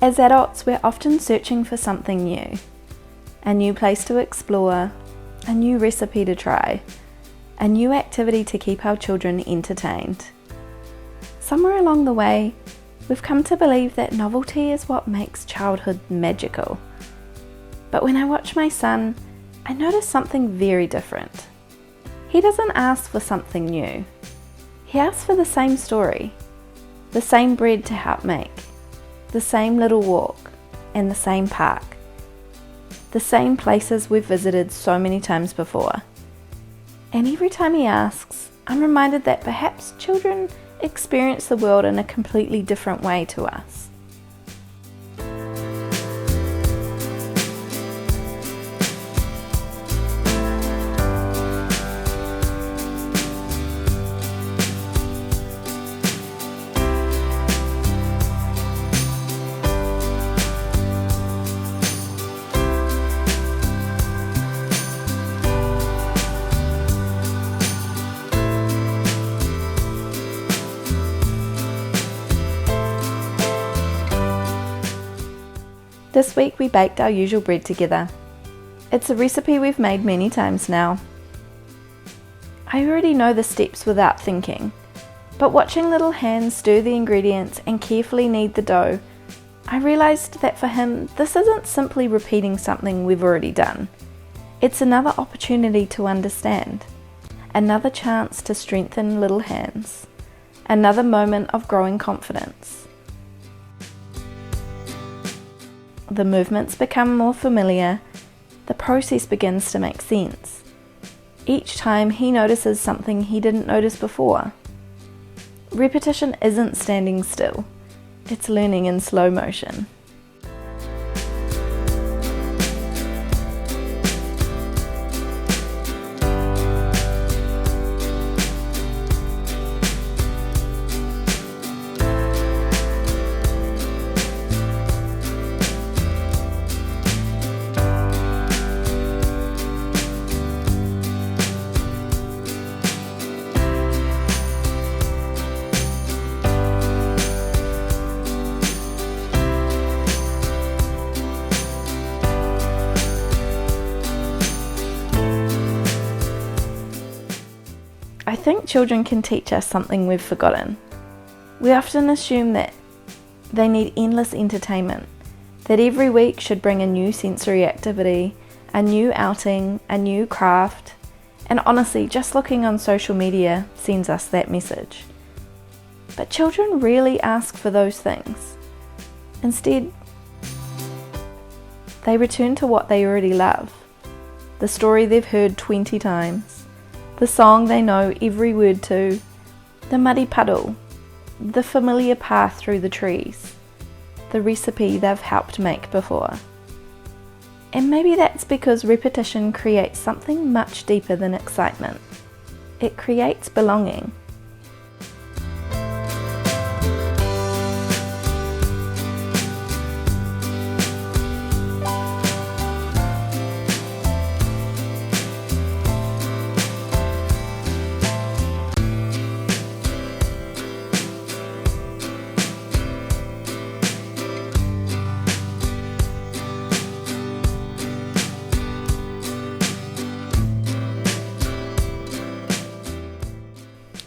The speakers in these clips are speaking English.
As adults, we're often searching for something new. A new place to explore, a new recipe to try, a new activity to keep our children entertained. Somewhere along the way, we've come to believe that novelty is what makes childhood magical. But when I watch my son, I notice something very different. He doesn't ask for something new. He asks for the same story, the same bread to help make, the same little walk, and the same park. The same places we've visited so many times before. And every time he asks, I'm reminded that perhaps children experience the world in a completely different way to us. This week we baked our usual bread together. It's a recipe we've made many times now. I already know the steps without thinking, but watching little hands stir the ingredients and carefully knead the dough, I realised that for him this isn't simply repeating something we've already done. It's another opportunity to understand, another chance to strengthen little hands, another moment of growing confidence. The movements become more familiar, the process begins to make sense. Each time he notices something he didn't notice before. Repetition isn't standing still, it's learning in slow motion. I think children can teach us something we've forgotten. We often assume that they need endless entertainment, that every week should bring a new sensory activity, a new outing, a new craft, and honestly, just looking on social media sends us that message. But children rarely ask for those things. Instead, they return to what they already love, the story they've heard 20 times, the song they know every word to, the muddy puddle, the familiar path through the trees, the recipe they've helped make before. And maybe that's because repetition creates something much deeper than excitement. It creates belonging.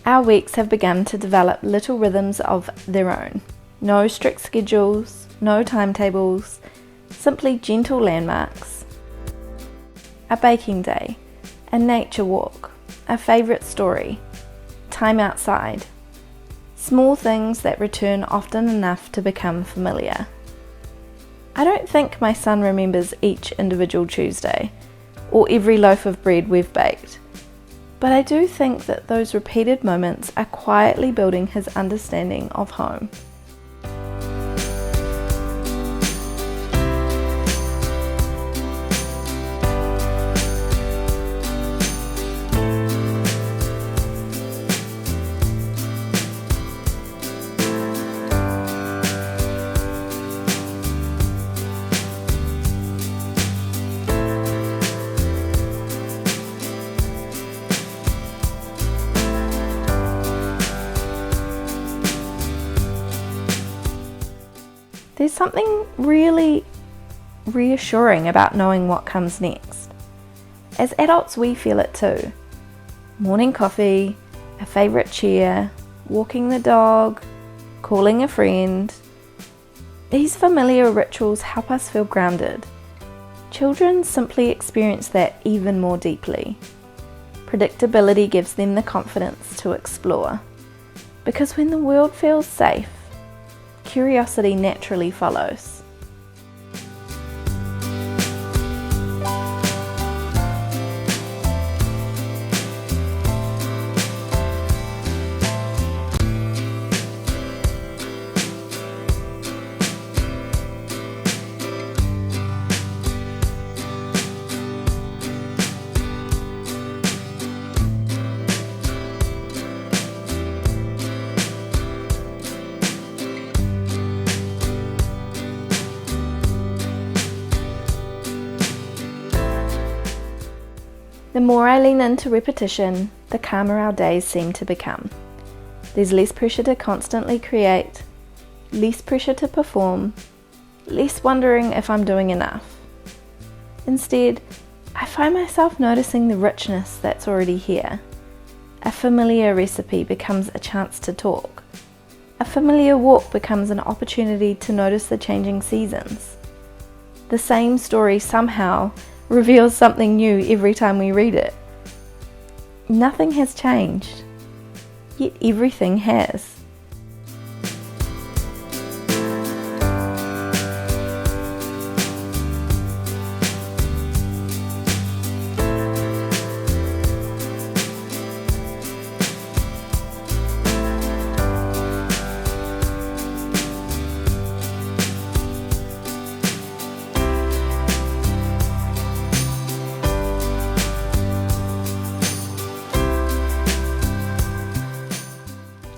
Our weeks have begun to develop little rhythms of their own. No strict schedules, no timetables, simply gentle landmarks. A baking day, a nature walk, a favourite story, time outside. Small things that return often enough to become familiar. I don't think my son remembers each individual Tuesday, or every loaf of bread we've baked. But I do think that those repeated moments are quietly building his understanding of home. There's something really reassuring about knowing what comes next. As adults, we feel it too. Morning coffee, a favourite chair, walking the dog, calling a friend. These familiar rituals help us feel grounded. Children simply experience that even more deeply. Predictability gives them the confidence to explore. Because when the world feels safe, curiosity naturally follows. The more I lean into repetition, the calmer our days seem to become. There's less pressure to constantly create, less pressure to perform, less wondering if I'm doing enough. Instead, I find myself noticing the richness that's already here. A familiar recipe becomes a chance to talk. A familiar walk becomes an opportunity to notice the changing seasons. The same story somehow reveals something new every time we read it. Nothing has changed, yet everything has.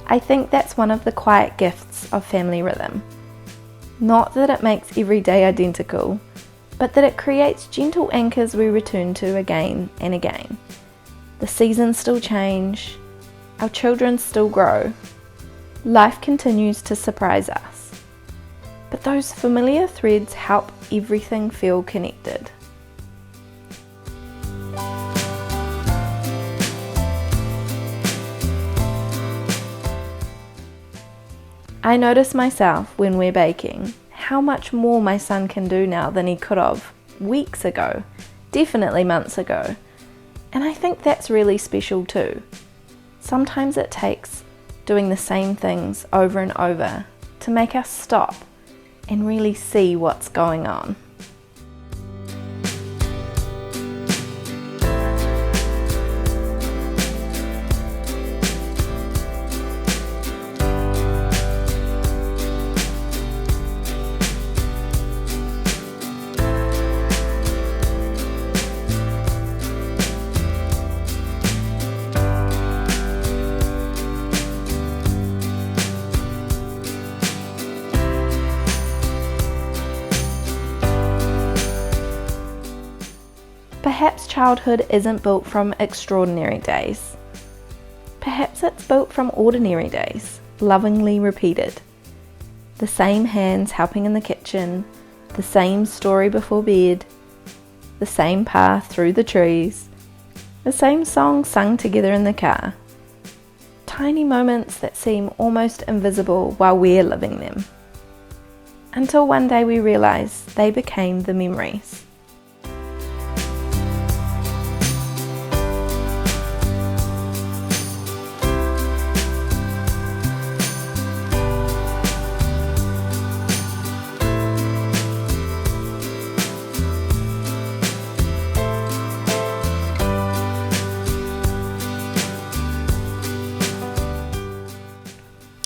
I think that's one of the quiet gifts of family rhythm. Not that it makes every day identical, but that it creates gentle anchors we return to again and again. The seasons still change, our children still grow, life continues to surprise us. But those familiar threads help everything feel connected. I notice myself when we're baking, how much more my son can do now than he could have weeks ago, definitely months ago. And I think that's really special too. Sometimes it takes doing the same things over and over to make us stop and really see what's going on. Perhaps childhood isn't built from extraordinary days. Perhaps it's built from ordinary days, lovingly repeated. The same hands helping in the kitchen, the same story before bed, the same path through the trees, the same song sung together in the car. Tiny moments that seem almost invisible while we're living them. Until one day we realize they became the memories.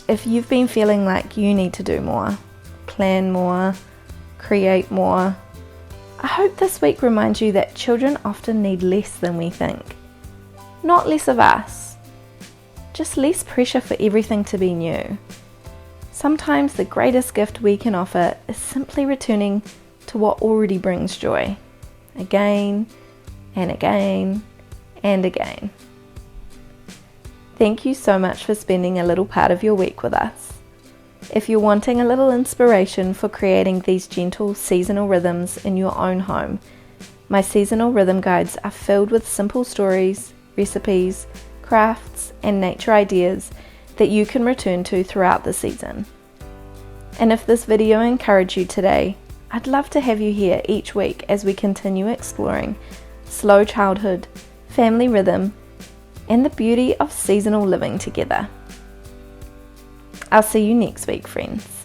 If you've been feeling like you need to do more, plan more, create more, I hope this week reminds you that children often need less than we think. Not less of us, just less pressure for everything to be new. Sometimes the greatest gift we can offer is simply returning to what already brings joy, again and again and again. Thank you so much for spending a little part of your week with us. If you're wanting a little inspiration for creating these gentle seasonal rhythms in your own home, my seasonal rhythm guides are filled with simple stories, recipes, crafts, and nature ideas that you can return to throughout the season. And if this video encouraged you today, I'd love to have you here each week as we continue exploring slow childhood, family rhythm, and the beauty of seasonal living together. I'll see you next week, friends.